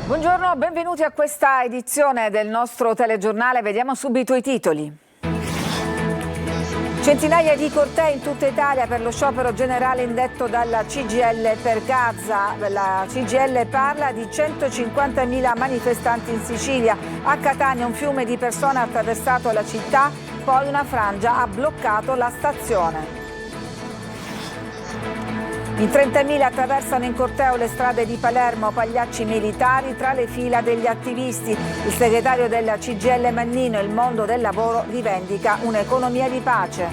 Buongiorno, benvenuti a questa edizione del nostro telegiornale. Vediamo subito i titoli. Centinaia di cortei in tutta Italia per lo sciopero generale indetto dalla CGIL per Gaza. La CGIL parla di 150.000 manifestanti in Sicilia. A Catania un fiume di persone ha attraversato la città, poi una frangia ha bloccato la stazione. In 30.000 attraversano in corteo le strade di Palermo, pagliacci militari tra le fila degli attivisti. Il segretario della CGIL Mannino, il mondo del lavoro, rivendica un'economia di pace.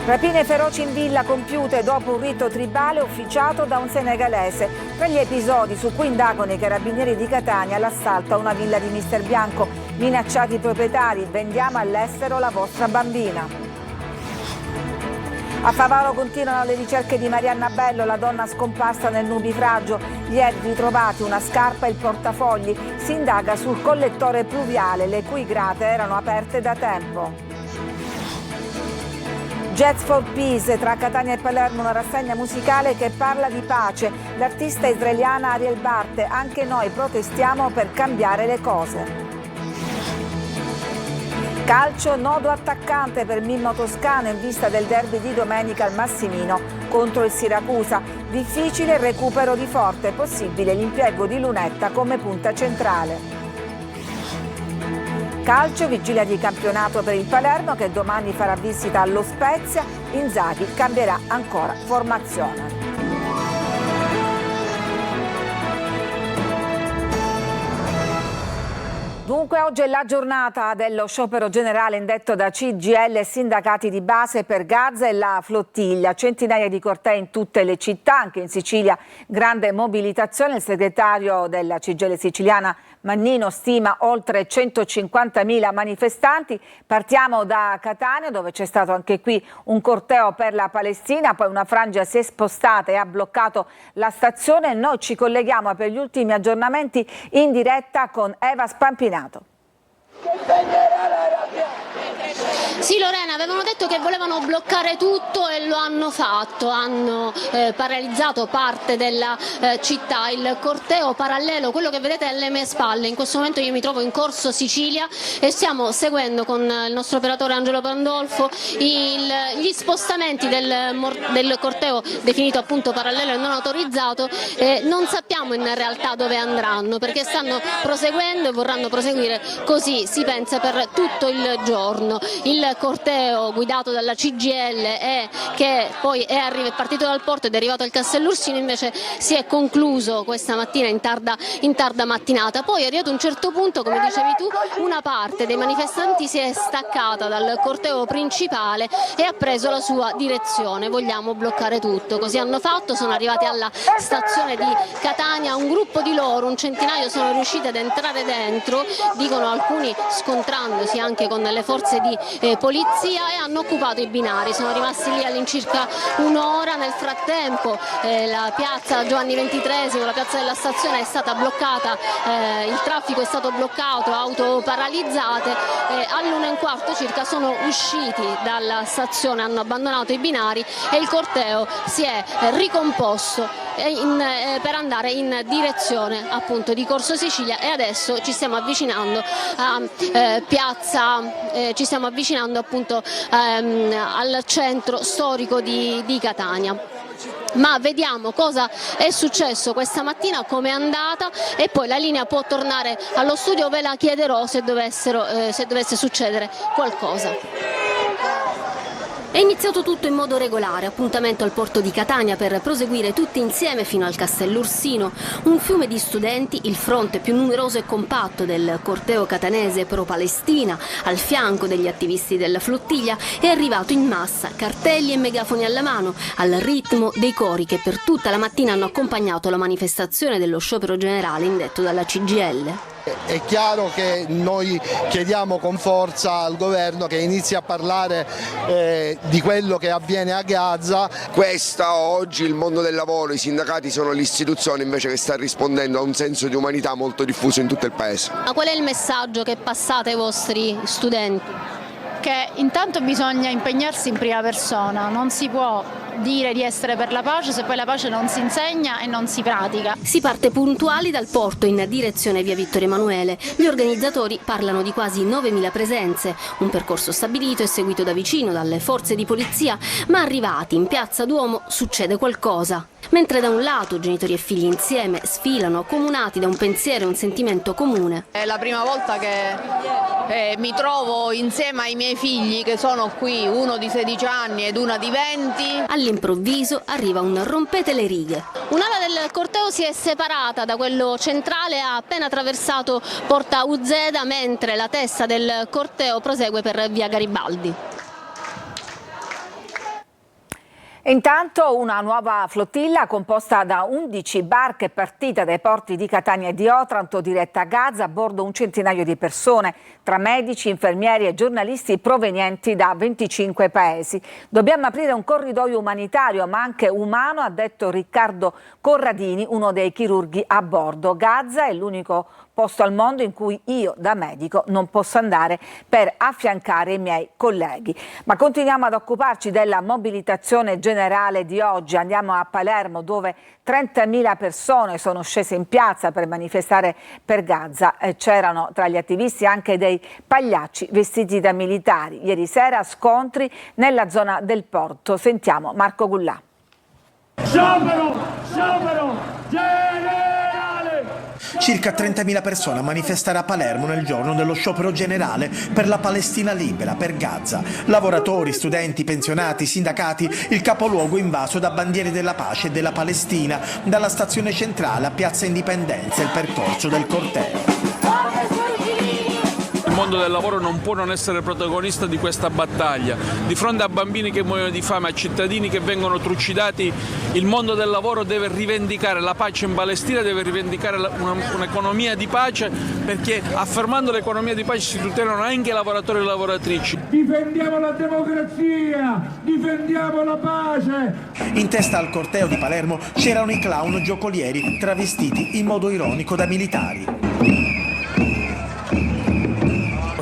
Rapine feroci in villa compiute dopo un rito tribale ufficiato da un senegalese. Tra gli episodi su cui indagano i carabinieri di Catania, l'assalto a una villa di Mister Bianco. Minacciati i proprietari, vendiamo all'estero la vostra bambina. A Favaro continuano le ricerche di Marianna Bello, la donna scomparsa nel nubifragio. Ieri ritrovati una scarpa e il portafogli. Si indaga sul collettore pluviale, le cui grate erano aperte da tempo. Jazz for Peace, tra Catania e Palermo una rassegna musicale che parla di pace. L'artista israeliana Ariel Barte, anche noi protestiamo per cambiare le cose. Calcio, nodo attaccante per Mimmo Toscano in vista del derby di domenica al Massimino contro il Siracusa. Difficile il recupero di Forte, possibile l'impiego di Lunetta come punta centrale. Calcio, vigilia di campionato per il Palermo che domani farà visita allo Spezia. Inzaghi cambierà ancora formazione. Dunque oggi è la giornata dello sciopero generale indetto da CGIL e sindacati di base per Gaza e la flottiglia. Centinaia di cortei in tutte le città, anche in Sicilia grande mobilitazione. Il segretario della CGIL siciliana Mannino stima oltre 150.000 manifestanti. Partiamo da Catania, dove c'è stato anche qui un corteo per la Palestina, poi una frangia si è spostata e ha bloccato la stazione. Noi ci colleghiamo per gli ultimi aggiornamenti in diretta con Eva Spampinato. Sì Lorena, avevano detto che volevano bloccare tutto e lo hanno fatto, hanno paralizzato parte della città, il corteo parallelo, quello che vedete alle mie spalle. In questo momento io mi trovo in Corso Sicilia e stiamo seguendo con il nostro operatore Angelo Pandolfo gli spostamenti del corteo definito appunto parallelo e non autorizzato. Non sappiamo in realtà dove andranno perché stanno proseguendo e vorranno proseguire, così si pensa, per tutto il giorno. Il corteo guidato dalla CGIL che poi è partito dal porto ed è arrivato al Castellursino invece si è concluso questa mattina in tarda mattinata. Poi è arrivato un certo punto, come dicevi tu, una parte dei manifestanti si è staccata dal corteo principale e ha preso la sua direzione. Vogliamo bloccare tutto, così hanno fatto, sono arrivati alla stazione di Catania, un gruppo di loro, un centinaio, sono riusciti ad entrare dentro, dicono alcuni scontrandosi anche con le forze di polizia, e hanno occupato i binari. Sono rimasti lì all'incirca un'ora. Nel frattempo la piazza Giovanni XXIII, la piazza della stazione è stata bloccata, il traffico è stato bloccato, auto paralizzate. All'1:15 circa sono usciti dalla stazione, hanno abbandonato i binari e il corteo si è ricomposto per andare in direzione appunto di Corso Sicilia, e adesso ci stiamo avvicinando a ci stiamo avvicinando appunto al centro storico di Catania. Ma vediamo cosa è successo questa mattina, come è andata, e poi la linea può tornare allo studio, ve la chiederò se dovesse succedere qualcosa. È iniziato tutto in modo regolare, appuntamento al porto di Catania per proseguire tutti insieme fino al Castellursino. Un fiume di studenti, il fronte più numeroso e compatto del corteo catanese pro-Palestina, al fianco degli attivisti della flottiglia, è arrivato in massa, cartelli e megafoni alla mano, al ritmo dei cori che per tutta la mattina hanno accompagnato la manifestazione dello sciopero generale indetto dalla CGIL. È chiaro che noi chiediamo con forza al governo che inizi a parlare di quello che avviene a Gaza. Questa oggi il mondo del lavoro, i sindacati sono l'istituzione invece che sta rispondendo a un senso di umanità molto diffuso in tutto il paese. Ma qual è il messaggio che passate ai vostri studenti? che intanto bisogna impegnarsi in prima persona, non si può dire di essere per la pace se poi la pace non si insegna e non si pratica. Si parte puntuali dal porto in direzione via Vittorio Emanuele. Gli organizzatori parlano di quasi 9.000 presenze, un percorso stabilito e seguito da vicino dalle forze di polizia, ma arrivati in piazza Duomo succede qualcosa. Mentre da un lato genitori e figli insieme sfilano accomunati da un pensiero e un sentimento comune. È la prima volta che mi trovo insieme ai miei figli, che sono qui, uno di 16 anni ed una di 20. All'improvviso arriva un rompete le righe. Un'ala del corteo si è separata da quello centrale, ha appena attraversato Porta Uzeda, mentre la testa del corteo prosegue per via Garibaldi. E intanto una nuova flottilla composta da 11 barche è partita dai porti di Catania e di Otranto diretta a Gaza, a bordo un centinaio di persone, tra medici, infermieri e giornalisti provenienti da 25 paesi. Dobbiamo aprire un corridoio umanitario ma anche umano, ha detto Riccardo Corradini, uno dei chirurghi a bordo. Gaza è l'unico posto al mondo in cui io da medico non posso andare per affiancare i miei colleghi. Ma continuiamo ad occuparci della mobilitazione generale di oggi. Andiamo a Palermo, dove 30.000 persone sono scese in piazza per manifestare per Gaza. C'erano tra gli attivisti anche dei pagliacci vestiti da militari. Ieri sera scontri nella zona del porto. Sentiamo Marco Gullà. Sciopero generale! Circa 30.000 persone a manifestare a Palermo nel giorno dello sciopero generale per la Palestina libera, per Gaza. Lavoratori, studenti, pensionati, sindacati, il capoluogo invaso da bandiere della pace e della Palestina, dalla stazione centrale a Piazza Indipendenza, il percorso del corteo. Il mondo del lavoro non può non essere protagonista di questa battaglia. Di fronte a bambini che muoiono di fame, a cittadini che vengono trucidati, il mondo del lavoro deve rivendicare la pace in Palestina, deve rivendicare un'economia di pace, perché affermando l'economia di pace si tutelano anche i lavoratori e le lavoratrici. Difendiamo la democrazia, difendiamo la pace. In testa al corteo di Palermo c'erano i clown giocolieri travestiti in modo ironico da militari.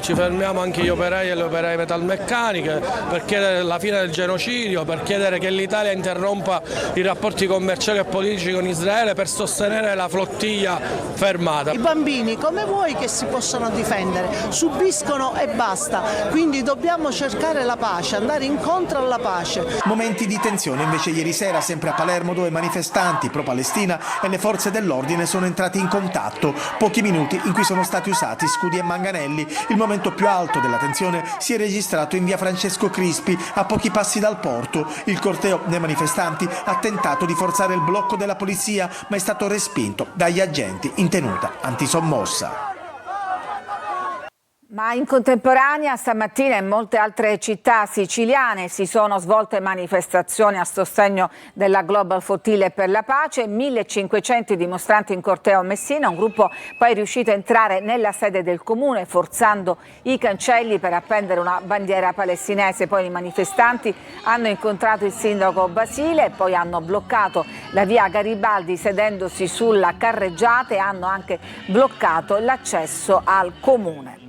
Ci fermiamo anche gli operai e le operaie metalmeccaniche per chiedere la fine del genocidio, per chiedere che l'Italia interrompa i rapporti commerciali e politici con Israele per sostenere la flottiglia fermata. I bambini come vuoi che si possano difendere, subiscono e basta, quindi dobbiamo cercare la pace, andare incontro alla pace. Momenti di tensione invece ieri sera sempre a Palermo, dove manifestanti pro-Palestina e le forze dell'ordine sono entrati in contatto. Pochi minuti in cui sono stati usati scudi e manganelli. Il momento più alto della tensione si è registrato in via Francesco Crispi, a pochi passi dal porto. Il corteo dei manifestanti ha tentato di forzare il blocco della polizia, ma è stato respinto dagli agenti in tenuta antisommossa. Ma in contemporanea stamattina in molte altre città siciliane si sono svolte manifestazioni a sostegno della Global Flottille per la Pace. 1.500 dimostranti in corteo a Messina, un gruppo poi è riuscito a entrare nella sede del comune forzando i cancelli per appendere una bandiera palestinese. Poi i manifestanti hanno incontrato il sindaco Basile e poi hanno bloccato la via Garibaldi sedendosi sulla carreggiata e hanno anche bloccato l'accesso al comune.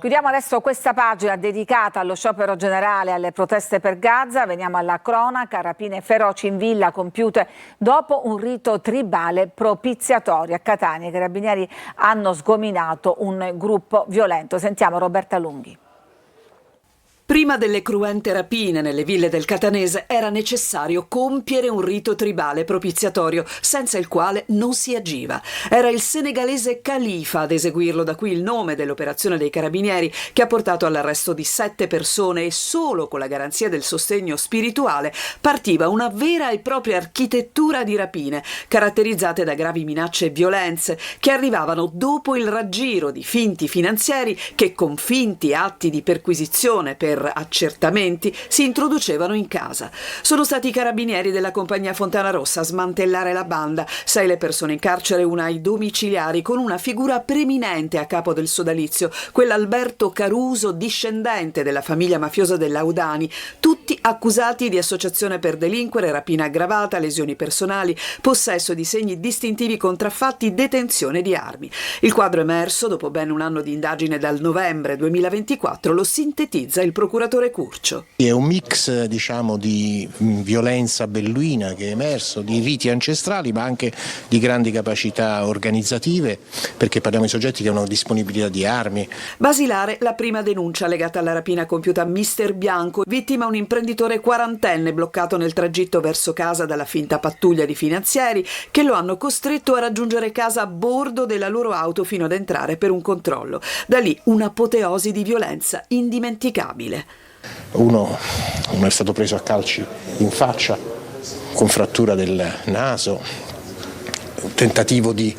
Chiudiamo adesso questa pagina dedicata allo sciopero generale e alle proteste per Gaza. Veniamo alla cronaca, rapine feroci in villa compiute dopo un rito tribale propiziatorio. A Catania i carabinieri hanno sgominato un gruppo violento. Sentiamo Roberta Lunghi. Prima delle cruente rapine nelle ville del Catanese era necessario compiere un rito tribale propiziatorio, senza il quale non si agiva. Era il senegalese Khalifa ad eseguirlo, da qui il nome dell'operazione dei carabinieri, che ha portato all'arresto di 7 persone, e solo con la garanzia del sostegno spirituale partiva una vera e propria architettura di rapine, caratterizzate da gravi minacce e violenze, che arrivavano dopo il raggiro di finti finanzieri che, con finti atti di perquisizione per per accertamenti si introducevano in casa. Sono stati i carabinieri della compagnia Fontana Rossa a smantellare la banda. 6 le persone in carcere, una ai domiciliari, con una figura preminente a capo del sodalizio, quell'Alberto Caruso, discendente della famiglia mafiosa del Laudani, tutti accusati di associazione per delinquere, rapina aggravata, lesioni personali, possesso di segni distintivi contraffatti, detenzione di armi. Il quadro emerso dopo ben un anno di indagine dal novembre 2024 lo sintetizza il procuratore Curcio. È un mix, diciamo, di violenza belluina che è emerso, di riti ancestrali, ma anche di grandi capacità organizzative, perché parliamo di soggetti che hanno disponibilità di armi. Basilare la prima denuncia legata alla rapina compiuta a Mister Bianco, vittima un imprenditore quarantenne bloccato nel tragitto verso casa dalla finta pattuglia di finanzieri che lo hanno costretto a raggiungere casa a bordo della loro auto fino ad entrare per un controllo. Da lì un'apoteosi di violenza indimenticabile. Uno è stato preso a calci in faccia, con frattura del naso, un tentativo di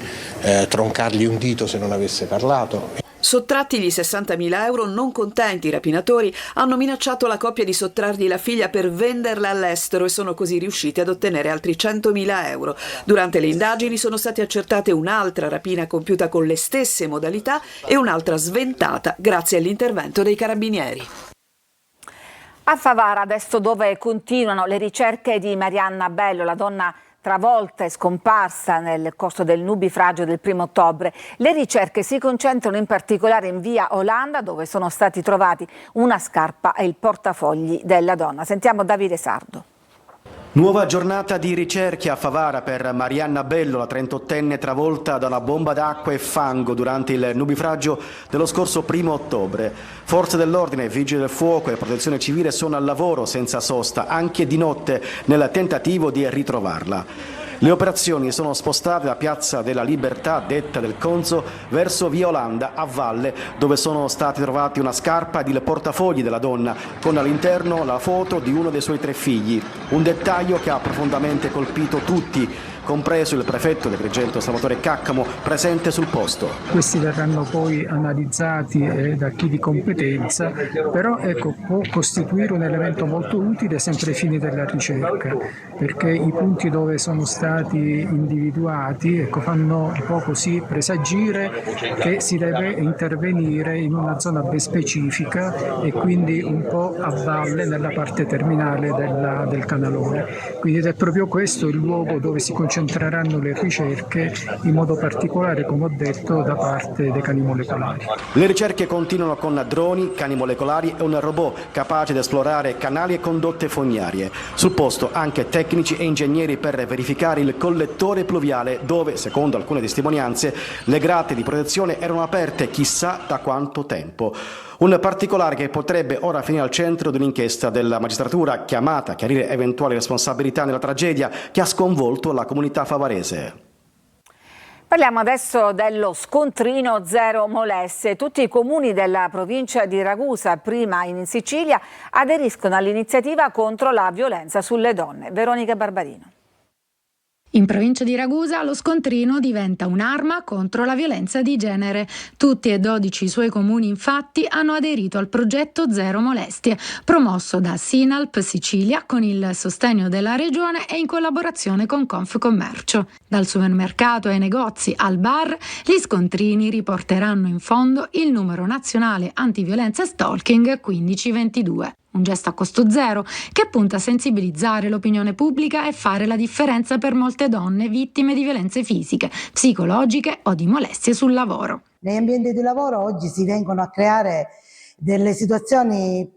troncargli un dito se non avesse parlato. Sottrattigli 60.000 euro, non contenti i rapinatori hanno minacciato la coppia di sottrargli la figlia per venderla all'estero e sono così riusciti ad ottenere altri 100.000 euro. Durante le indagini sono state accertate un'altra rapina compiuta con le stesse modalità e un'altra sventata grazie all'intervento dei carabinieri. A Favara, adesso, dove continuano le ricerche di Marianna Bello, la donna travolta e scomparsa nel corso del nubifragio del 1° ottobre. Le ricerche si concentrano in particolare in via Olanda, dove sono stati trovati una scarpa e il portafogli della donna. Sentiamo Davide Sardo. Nuova giornata di ricerche a Favara per Marianna Bello, la 38enne travolta da una bomba d'acqua e fango durante il nubifragio dello scorso 1° ottobre. Forze dell'ordine, vigili del fuoco e protezione civile sono al lavoro senza sosta, anche di notte, nel tentativo di ritrovarla. Le operazioni sono spostate da Piazza della Libertà, detta del Conzo, verso via Olanda a valle, dove sono stati trovati una scarpa ed il portafogli della donna, con all'interno la foto di uno dei suoi 3 figli. Un dettaglio che ha profondamente colpito tutti, compreso il prefetto di Agrigento Salvatore Caccamo, presente sul posto. Questi verranno poi analizzati da chi di competenza, però può costituire un elemento molto utile sempre ai fini della ricerca, perché i punti dove sono stati individuati fanno un po' così presagire che si deve intervenire in una zona ben specifica e quindi un po' a valle nella parte terminale del canalone. Quindi è proprio questo il luogo dove si concentreranno le ricerche, in modo particolare, come ho detto, da parte dei cani molecolari. Le ricerche continuano con droni, cani molecolari e un robot capace di esplorare canali e condotte fognarie. Sul posto anche tecnici e ingegneri per verificare il collettore pluviale dove, secondo alcune testimonianze, le grate di protezione erano aperte chissà da quanto tempo. Un particolare che potrebbe ora finire al centro di un'inchiesta della magistratura chiamata a chiarire eventuali responsabilità nella tragedia che ha sconvolto la comunità favarese. Parliamo adesso dello scontrino Zero Molestie. Tutti i comuni della provincia di Ragusa, prima in Sicilia, aderiscono all'iniziativa contro la violenza sulle donne. Veronica Barbarino. In provincia di Ragusa lo scontrino diventa un'arma contro la violenza di genere. Tutti e 12 i suoi comuni infatti hanno aderito al progetto Zero Molestie, promosso da Sinalp Sicilia con il sostegno della regione e in collaborazione con Confcommercio. Dal supermercato ai negozi al bar, gli scontrini riporteranno in fondo il numero nazionale antiviolenza e stalking 1522. Un gesto a costo zero che punta a sensibilizzare l'opinione pubblica e fare la differenza per molte donne vittime di violenze fisiche, psicologiche o di molestie sul lavoro. Negli ambienti di lavoro oggi si vengono a creare delle situazioni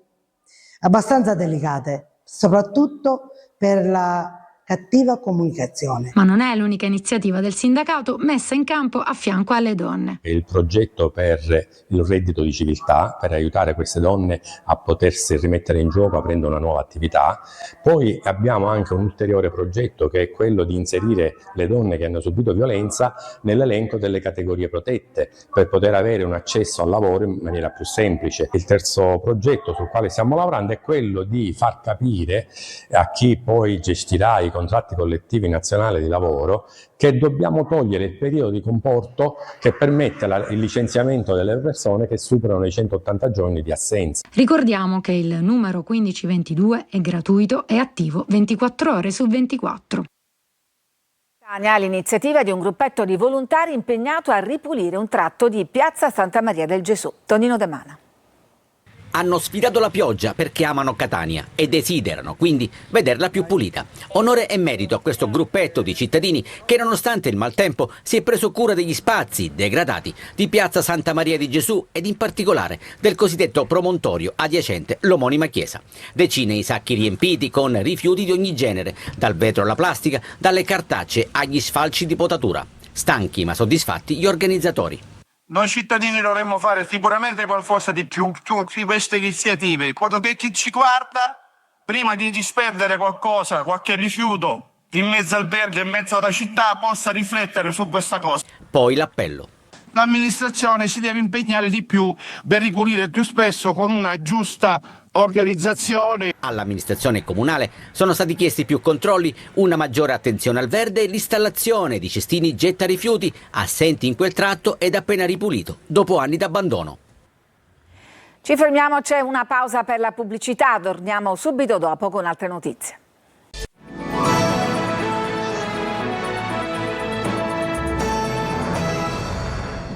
abbastanza delicate, soprattutto per la cattiva comunicazione. Ma non è l'unica iniziativa del sindacato messa in campo a fianco alle donne. Il progetto per il reddito di civiltà, per aiutare queste donne a potersi rimettere in gioco aprendo una nuova attività. Poi abbiamo anche un ulteriore progetto che è quello di inserire le donne che hanno subito violenza nell'elenco delle categorie protette per poter avere un accesso al lavoro in maniera più semplice. Il terzo progetto sul quale stiamo lavorando è quello di far capire a chi poi gestirà i contratti collettivi nazionali di lavoro che dobbiamo togliere il periodo di comporto che permette il licenziamento delle persone che superano i 180 giorni di assenza. Ricordiamo che il numero 1522 è gratuito e attivo 24 ore su 24. L'iniziativa di un gruppetto di volontari impegnato a ripulire un tratto di Piazza Santa Maria del Gesù. Tonino De Mana. Hanno sfidato la pioggia perché amano Catania e desiderano quindi vederla più pulita. Onore e merito a questo gruppetto di cittadini che, nonostante il maltempo, si è preso cura degli spazi degradati di Piazza Santa Maria di Gesù ed in particolare del cosiddetto promontorio adiacente l'omonima chiesa. Decine i sacchi riempiti con rifiuti di ogni genere, dal vetro alla plastica, dalle cartacee agli sfalci di potatura. Stanchi ma soddisfatti gli organizzatori. Noi cittadini dovremmo fare sicuramente qualcosa di più su queste iniziative, in modo che chi ci guarda, prima di disperdere qualcosa, qualche rifiuto in mezzo al verde, in mezzo alla città, possa riflettere su questa cosa. Poi l'appello. L'amministrazione si deve impegnare di più per ripulire più spesso con una giusta organizzazione. All'amministrazione comunale sono stati chiesti più controlli, una maggiore attenzione al verde e l'installazione di cestini gettarifiuti assenti in quel tratto ed appena ripulito, dopo anni d'abbandono. Ci fermiamo, c'è una pausa per la pubblicità, torniamo subito dopo con altre notizie.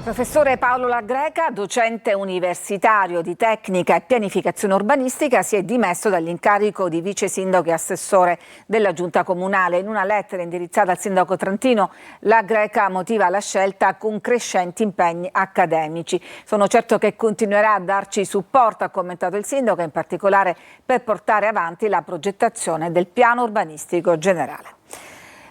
Il professore Paolo La Greca, docente universitario di tecnica e pianificazione urbanistica, si è dimesso dall'incarico di vice sindaco e assessore della giunta comunale. In una lettera indirizzata al sindaco trentino, La Greca motiva la scelta con crescenti impegni accademici. Sono certo che continuerà a darci supporto, ha commentato il sindaco, in particolare per portare avanti la progettazione del piano urbanistico generale.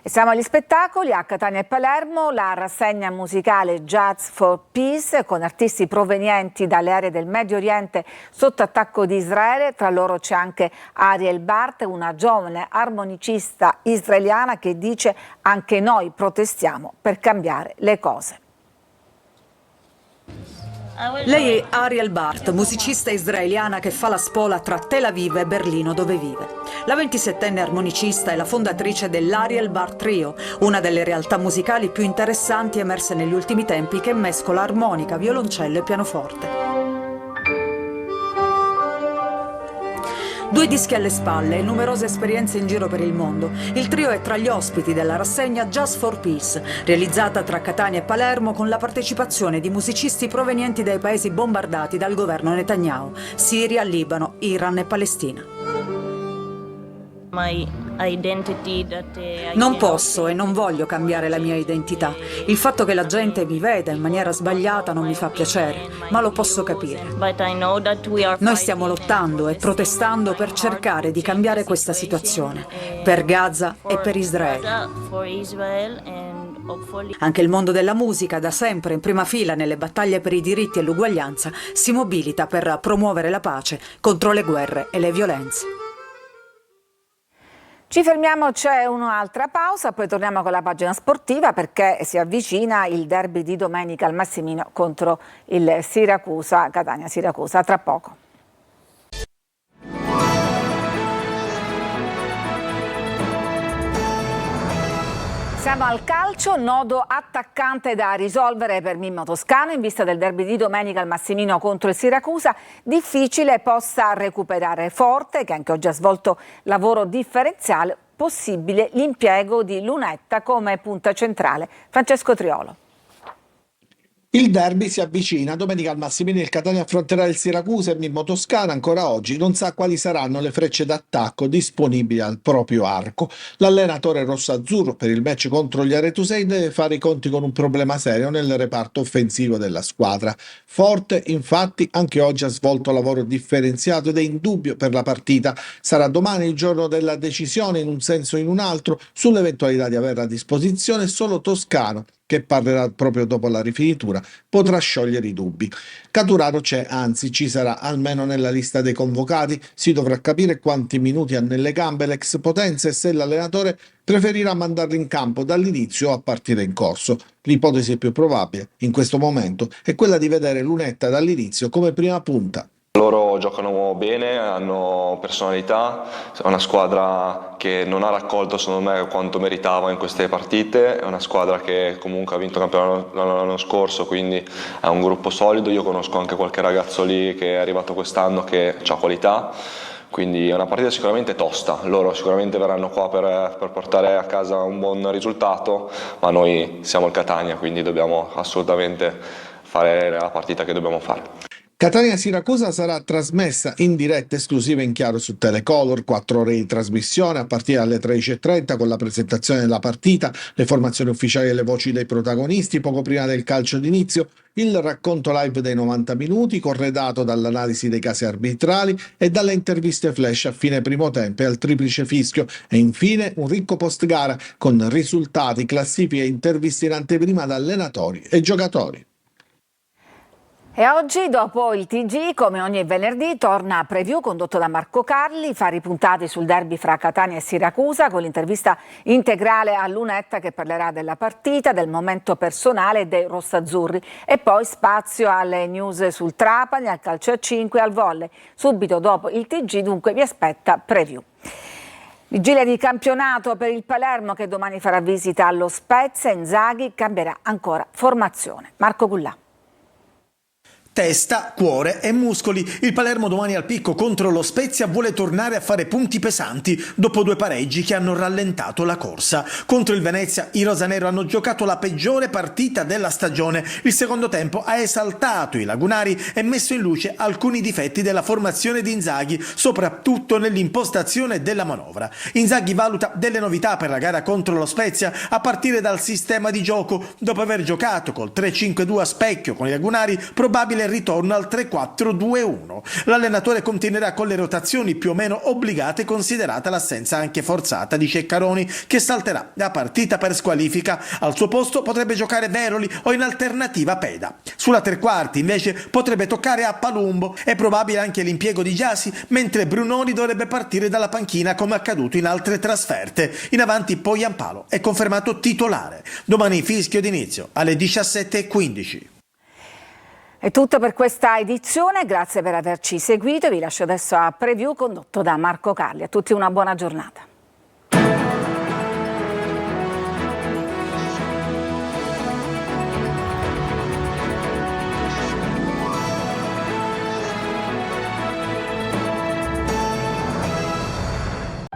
E siamo agli spettacoli. A Catania e Palermo la rassegna musicale Jazz for Peace con artisti provenienti dalle aree del Medio Oriente sotto attacco di Israele. Tra loro c'è anche Ariel Bart, una giovane armonicista israeliana che dice: anche noi protestiamo per cambiare le cose. Lei è Ariel Bart, musicista israeliana che fa la spola tra Tel Aviv e Berlino, dove vive. La 27enne armonicista è la fondatrice dell'Ariel Bart Trio, una delle realtà musicali più interessanti emerse negli ultimi tempi, che mescola armonica, violoncello e pianoforte. 2 dischi alle spalle e numerose esperienze in giro per il mondo. Il trio è tra gli ospiti della rassegna Jazz for Peace, realizzata tra Catania e Palermo con la partecipazione di musicisti provenienti dai paesi bombardati dal governo Netanyahu: Siria, Libano, Iran e Palestina. Non posso e non voglio cambiare la mia identità. Il fatto che la gente mi veda in maniera sbagliata non mi fa piacere, ma lo posso capire. Noi stiamo lottando e protestando per cercare di cambiare questa situazione, per Gaza e per Israele. Anche il mondo della musica, da sempre in prima fila nelle battaglie per i diritti e l'uguaglianza, si mobilita per promuovere la pace contro le guerre e le violenze. Ci fermiamo, c'è un'altra pausa, poi torniamo con la pagina sportiva perché si avvicina il derby di domenica al Massimino contro il Siracusa, Catania-Siracusa, tra poco. Siamo al calcio, nodo attaccante da risolvere per Mimmo Toscano in vista del derby di domenica al Massimino contro il Siracusa. Difficile possa recuperare Forte, che anche oggi ha svolto lavoro differenziale, possibile l'impiego di Lunetta come punta centrale. Francesco Triolo. Il derby si avvicina, domenica al Massimino il Catania affronterà il Siracusa e Mimmo Toscano ancora oggi non sa quali saranno le frecce d'attacco disponibili al proprio arco. L'allenatore rosso-azzurro per il match contro gli Aretusei deve fare i conti con un problema serio nel reparto offensivo della squadra. Forte, infatti, anche oggi ha svolto lavoro differenziato ed è indubbio per la partita. Sarà domani il giorno della decisione in un senso o in un altro sull'eventualità di avere a disposizione solo Toscano, che parlerà proprio dopo la rifinitura, potrà sciogliere i dubbi. Caturaro c'è, anzi ci sarà almeno nella lista dei convocati, si dovrà capire quanti minuti ha nelle gambe l'ex Potenza e se l'allenatore preferirà mandarlo in campo dall'inizio o a partire in corso. L'ipotesi più probabile in questo momento è quella di vedere Lunetta dall'inizio come prima punta. Loro giocano bene, hanno personalità, è una squadra che non ha raccolto secondo me quanto meritava in queste partite, è una squadra che comunque ha vinto il campionato l'anno scorso, quindi è un gruppo solido. Io conosco anche qualche ragazzo lì che è arrivato quest'anno che ha qualità, quindi è una partita sicuramente tosta. Loro sicuramente verranno qua per portare a casa un buon risultato, ma noi siamo il Catania, quindi dobbiamo assolutamente fare la partita che dobbiamo fare. Catania-Siracusa sarà trasmessa in diretta esclusiva in chiaro su Telecolor, 4 ore di trasmissione a partire dalle 13:30 con la presentazione della partita, le formazioni ufficiali e le voci dei protagonisti, poco prima del calcio d'inizio il racconto live dei 90 minuti corredato dall'analisi dei casi arbitrali e dalle interviste flash a fine primo tempo e al triplice fischio e infine un ricco post gara con risultati, classifiche e interviste in anteprima da allenatori e giocatori. E oggi, dopo il TG, come ogni venerdì, torna a Preview condotto da Marco Carli, fari puntati sul derby fra Catania e Siracusa con l'intervista integrale a Lunetta che parlerà della partita, del momento personale dei rossazzurri e poi spazio alle news sul Trapani, al calcio a 5 e al volley. Subito dopo il TG dunque vi aspetta Preview. Vigilia di campionato per il Palermo che domani farà visita allo Spezia. Inzaghi cambierà ancora formazione. Marco Gullà. Testa, cuore e muscoli. Il Palermo domani al picco contro lo Spezia vuole tornare a fare punti pesanti dopo 2 pareggi che hanno rallentato la corsa. Contro il Venezia i rosanero hanno giocato la peggiore partita della stagione. Il secondo tempo ha esaltato i lagunari e messo in luce alcuni difetti della formazione di Inzaghi, soprattutto nell'impostazione della manovra. Inzaghi valuta delle novità per la gara contro lo Spezia a partire dal sistema di gioco. Dopo aver giocato col 3-5-2 a specchio con i lagunari, probabile ritorno al 3-4-2-1. L'allenatore continuerà con le rotazioni più o meno obbligate, considerata l'assenza anche forzata di Ceccaroni, che salterà la partita per squalifica. Al suo posto potrebbe giocare Veroli o in alternativa Peda. Sulla tre quarti invece potrebbe toccare a Palumbo. È probabile anche l'impiego di Gyasi, mentre Brunoni dovrebbe partire dalla panchina come accaduto in altre trasferte. In avanti poi Giampalo è confermato titolare. Domani fischio d'inizio alle 17:15. È tutto per questa edizione, grazie per averci seguito, vi lascio adesso a Preview condotto da Marco Carli. A tutti una buona giornata.